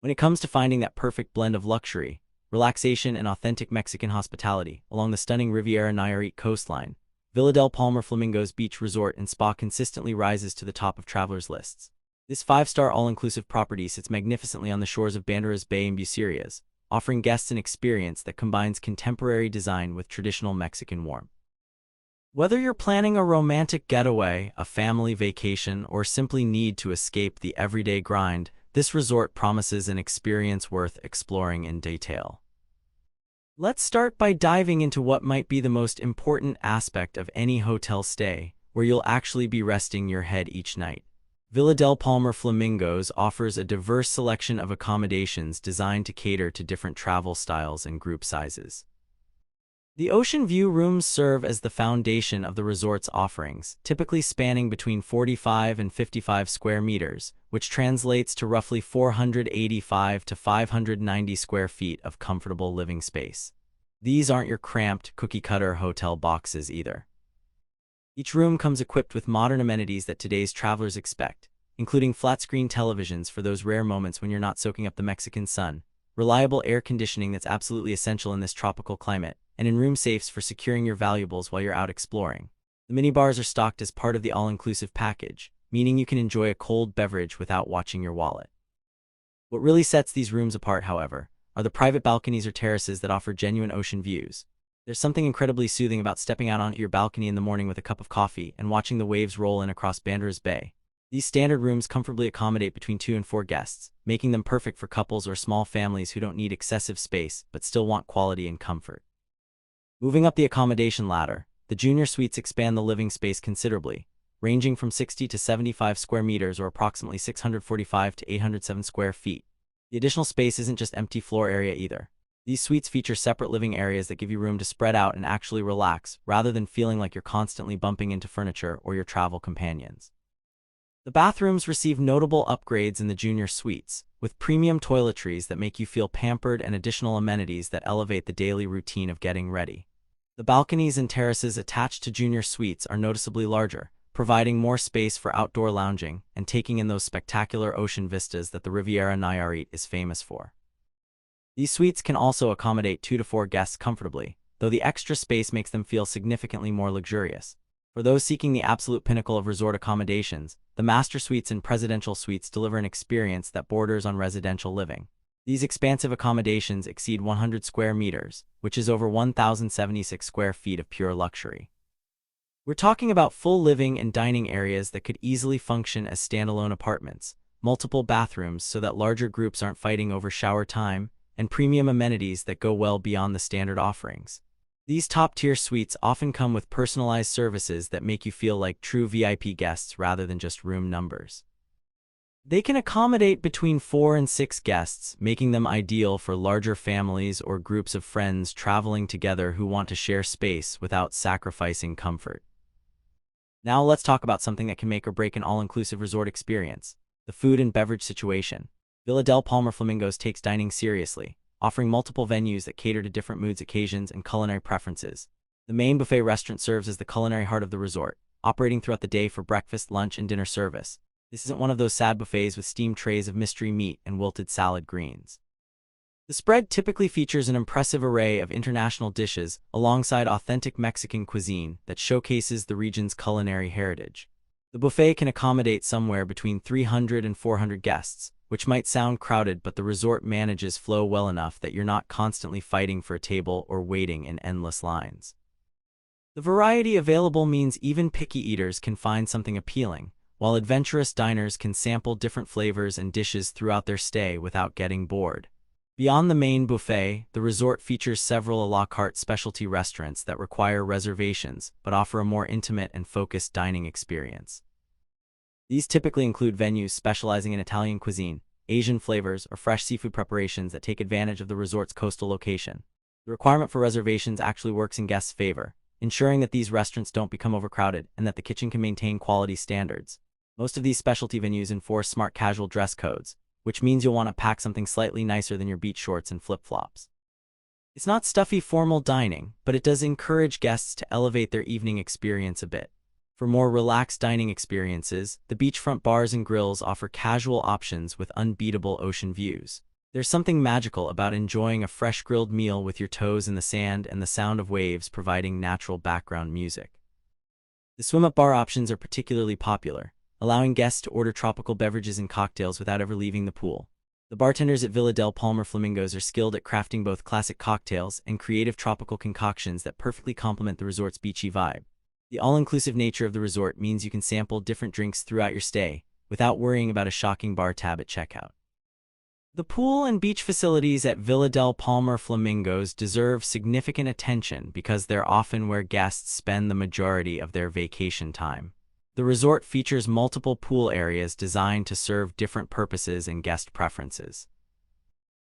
When it comes to finding that perfect blend of luxury, relaxation, and authentic Mexican hospitality along the stunning Riviera Nayarit coastline, Villa del Palmar Flamingos Beach Resort and Spa consistently rises to the top of travelers' lists. This five-star all-inclusive property sits magnificently on the shores of Banderas Bay and Bucerias, offering guests an experience that combines contemporary design with traditional Mexican warmth. Whether you're planning a romantic getaway, a family vacation, or simply need to escape the everyday grind, this resort promises an experience worth exploring in detail. Let's start by diving into what might be the most important aspect of any hotel stay, where you'll actually be resting your head each night. Villa del Palmar Flamingos offers a diverse selection of accommodations designed to cater to different travel styles and group sizes. The ocean view rooms serve as the foundation of the resort's offerings, typically spanning between 45 and 55 square meters, which translates to roughly 485 to 590 square feet of comfortable living space. These aren't your cramped, cookie-cutter hotel boxes either. Each room comes equipped with modern amenities that today's travelers expect, including flat-screen televisions for those rare moments when you're not soaking up the Mexican sun, reliable air conditioning that's absolutely essential in this tropical climate, and in-room safes for securing your valuables while you're out exploring. The minibars are stocked as part of the all-inclusive package, meaning you can enjoy a cold beverage without watching your wallet. What really sets these rooms apart, however, are the private balconies or terraces that offer genuine ocean views. There's something incredibly soothing about stepping out onto your balcony in the morning with a cup of coffee and watching the waves roll in across Banderas Bay. These standard rooms comfortably accommodate between 2 and 4 guests, making them perfect for couples or small families who don't need excessive space but still want quality and comfort. Moving up the accommodation ladder, the junior suites expand the living space considerably, ranging from 60 to 75 square meters or approximately 645 to 807 square feet. The additional space isn't just empty floor area either. These suites feature separate living areas that give you room to spread out and actually relax, rather than feeling like you're constantly bumping into furniture or your travel companions. The bathrooms receive notable upgrades in the junior suites, with premium toiletries that make you feel pampered and additional amenities that elevate the daily routine of getting ready. The balconies and terraces attached to junior suites are noticeably larger, providing more space for outdoor lounging and taking in those spectacular ocean vistas that the Riviera Nayarit is famous for. These suites can also accommodate 2 to 4 guests comfortably, though the extra space makes them feel significantly more luxurious. For those seeking the absolute pinnacle of resort accommodations, the master suites and presidential suites deliver an experience that borders on residential living. These expansive accommodations exceed 100 square meters, which is over 1,076 square feet of pure luxury. We're talking about full living and dining areas that could easily function as standalone apartments, multiple bathrooms so that larger groups aren't fighting over shower time, and premium amenities that go well beyond the standard offerings. These top-tier suites often come with personalized services that make you feel like true VIP guests rather than just room numbers. They can accommodate between 4 and 6 guests, making them ideal for larger families or groups of friends traveling together who want to share space without sacrificing comfort. Now let's talk about something that can make or break an all-inclusive resort experience: the food and beverage situation. Villa del Palmar Flamingos takes dining seriously, offering multiple venues that cater to different moods, occasions, and culinary preferences. The main buffet restaurant serves as the culinary heart of the resort, operating throughout the day for breakfast, lunch, and dinner service. This isn't one of those sad buffets with steamed trays of mystery meat and wilted salad greens. The spread typically features an impressive array of international dishes alongside authentic Mexican cuisine that showcases the region's culinary heritage. The buffet can accommodate somewhere between 300 and 400 guests, which might sound crowded, but the resort manages flow well enough that you're not constantly fighting for a table or waiting in endless lines. The variety available means even picky eaters can find something appealing, while adventurous diners can sample different flavors and dishes throughout their stay without getting bored. Beyond the main buffet, the resort features several a la carte specialty restaurants that require reservations but offer a more intimate and focused dining experience. These typically include venues specializing in Italian cuisine, Asian flavors, or fresh seafood preparations that take advantage of the resort's coastal location. The requirement for reservations actually works in guests' favor, ensuring that these restaurants don't become overcrowded and that the kitchen can maintain quality standards. Most of these specialty venues enforce smart casual dress codes, which means you'll want to pack something slightly nicer than your beach shorts and flip-flops. It's not stuffy formal dining, but it does encourage guests to elevate their evening experience a bit. For more relaxed dining experiences, the beachfront bars and grills offer casual options with unbeatable ocean views. There's something magical about enjoying a fresh grilled meal with your toes in the sand and the sound of waves providing natural background music. The swim-up bar options are particularly popular, allowing guests to order tropical beverages and cocktails without ever leaving the pool. The bartenders at Villa del Palmar Flamingos are skilled at crafting both classic cocktails and creative tropical concoctions that perfectly complement the resort's beachy vibe. The all-inclusive nature of the resort means you can sample different drinks throughout your stay, without worrying about a shocking bar tab at checkout. The pool and beach facilities at Villa del Palmar Flamingos deserve significant attention because they're often where guests spend the majority of their vacation time. The resort features multiple pool areas designed to serve different purposes and guest preferences.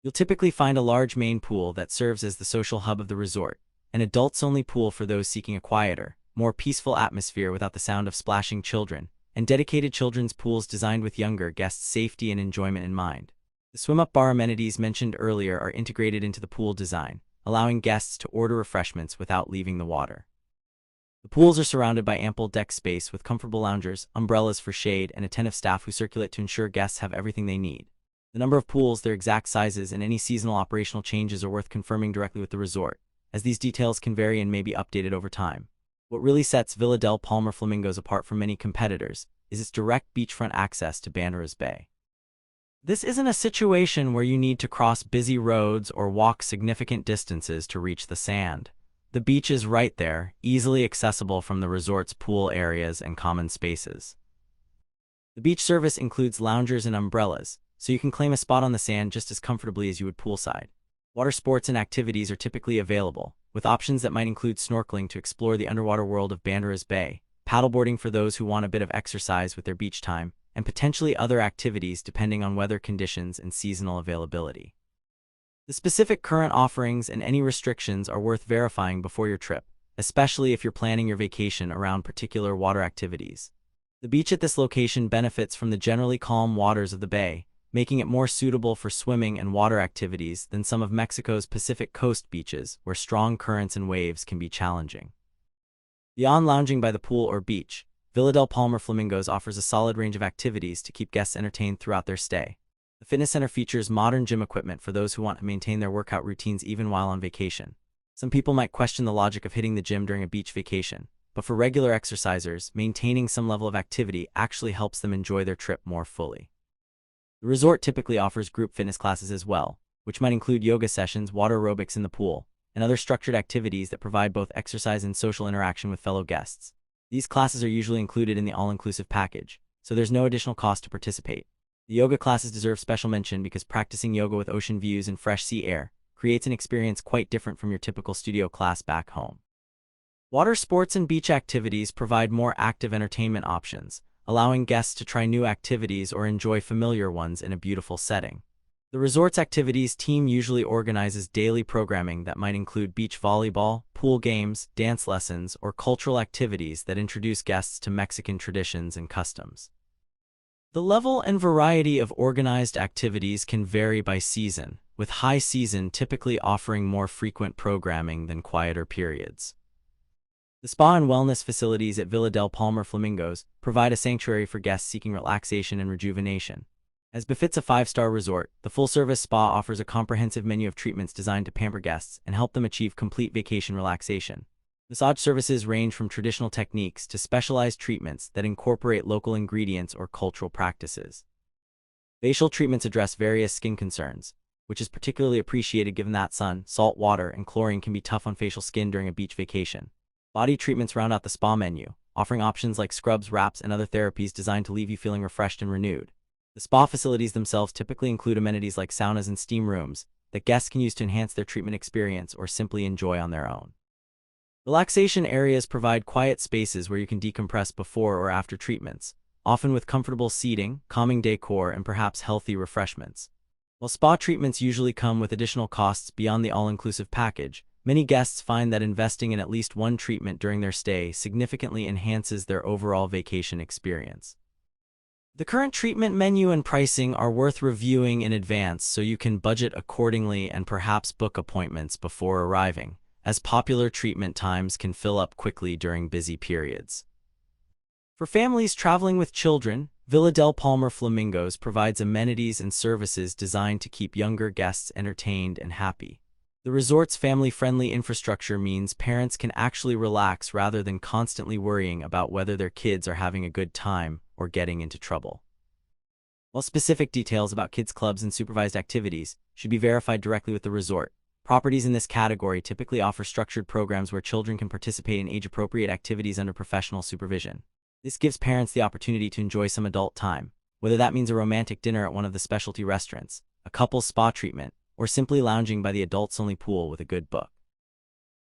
You'll typically find a large main pool that serves as the social hub of the resort, an adults-only pool for those seeking a quieter, more peaceful atmosphere without the sound of splashing children, and dedicated children's pools designed with younger guests' safety and enjoyment in mind. The swim-up bar amenities mentioned earlier are integrated into the pool design, allowing guests to order refreshments without leaving the water. The pools are surrounded by ample deck space with comfortable loungers, umbrellas for shade, and attentive staff who circulate to ensure guests have everything they need. The number of pools, their exact sizes, and any seasonal operational changes are worth confirming directly with the resort, as these details can vary and may be updated over time. What really sets Villa del Palmar Flamingos apart from many competitors is its direct beachfront access to Banderas Bay. This isn't a situation where you need to cross busy roads or walk significant distances to reach the sand. The beach is right there, easily accessible from the resort's pool areas and common spaces. The beach service includes loungers and umbrellas, so you can claim a spot on the sand just as comfortably as you would poolside. Water sports and activities are typically available, with options that might include snorkeling to explore the underwater world of Banderas Bay, paddleboarding for those who want a bit of exercise with their beach time, and potentially other activities depending on weather conditions and seasonal availability. The specific current offerings and any restrictions are worth verifying before your trip, especially if you're planning your vacation around particular water activities. The beach at this location benefits from the generally calm waters of the bay, making it more suitable for swimming and water activities than some of Mexico's Pacific Coast beaches, where strong currents and waves can be challenging. Beyond lounging by the pool or beach, Villa del Palmar Flamingos offers a solid range of activities to keep guests entertained throughout their stay. The fitness center features modern gym equipment for those who want to maintain their workout routines even while on vacation. Some people might question the logic of hitting the gym during a beach vacation, but for regular exercisers, maintaining some level of activity actually helps them enjoy their trip more fully. The resort typically offers group fitness classes as well, which might include yoga sessions, water aerobics in the pool, and other structured activities that provide both exercise and social interaction with fellow guests. These classes are usually included in the all-inclusive package, so there's no additional cost to participate. The yoga classes deserve special mention because practicing yoga with ocean views and fresh sea air creates an experience quite different from your typical studio class back home. Water sports and beach activities provide more active entertainment options, allowing guests to try new activities or enjoy familiar ones in a beautiful setting. The resort's activities team usually organizes daily programming that might include beach volleyball, pool games, dance lessons, or cultural activities that introduce guests to Mexican traditions and customs. The level and variety of organized activities can vary by season, with high season typically offering more frequent programming than quieter periods. The spa and wellness facilities at Villa del Palmar Flamingos provide a sanctuary for guests seeking relaxation and rejuvenation. As befits a five-star resort, the full-service spa offers a comprehensive menu of treatments designed to pamper guests and help them achieve complete vacation relaxation. Massage services range from traditional techniques to specialized treatments that incorporate local ingredients or cultural practices. Facial treatments address various skin concerns, which is particularly appreciated given that sun, salt water, and chlorine can be tough on facial skin during a beach vacation. Body treatments round out the spa menu, offering options like scrubs, wraps, and other therapies designed to leave you feeling refreshed and renewed. The spa facilities themselves typically include amenities like saunas and steam rooms that guests can use to enhance their treatment experience or simply enjoy on their own. Relaxation areas provide quiet spaces where you can decompress before or after treatments, often with comfortable seating, calming decor, and perhaps healthy refreshments. While spa treatments usually come with additional costs beyond the all-inclusive package, many guests find that investing in at least one treatment during their stay significantly enhances their overall vacation experience. The current treatment menu and pricing are worth reviewing in advance so you can budget accordingly and perhaps book appointments before arriving, as popular treatment times can fill up quickly during busy periods. For families traveling with children, Villa del Palmar Flamingos provides amenities and services designed to keep younger guests entertained and happy. The resort's family-friendly infrastructure means parents can actually relax rather than constantly worrying about whether their kids are having a good time or getting into trouble. While specific details about kids' clubs and supervised activities should be verified directly with the resort, properties in this category typically offer structured programs where children can participate in age-appropriate activities under professional supervision. This gives parents the opportunity to enjoy some adult time, whether that means a romantic dinner at one of the specialty restaurants, a couple's spa treatment, or simply lounging by the adults-only pool with a good book.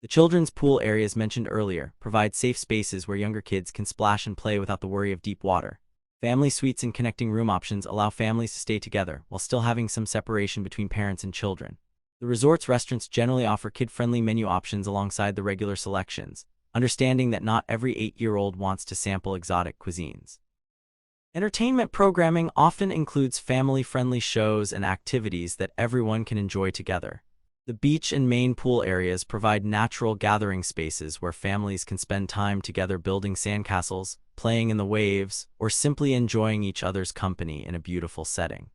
The children's pool areas mentioned earlier provide safe spaces where younger kids can splash and play without the worry of deep water. Family suites and connecting room options allow families to stay together while still having some separation between parents and children. The resort's restaurants generally offer kid-friendly menu options alongside the regular selections, understanding that not every 8-year-old wants to sample exotic cuisines. Entertainment programming often includes family-friendly shows and activities that everyone can enjoy together. The beach and main pool areas provide natural gathering spaces where families can spend time together building sandcastles, playing in the waves, or simply enjoying each other's company in a beautiful setting.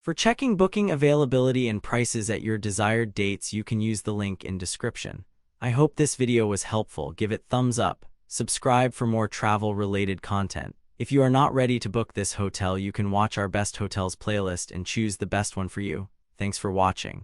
For checking booking availability and prices at your desired dates, you can use the link in description. I hope this video was helpful. Give it thumbs up, subscribe for more travel-related content. If you are not ready to book this hotel, you can watch our best hotels playlist and choose the best one for you. Thanks for watching.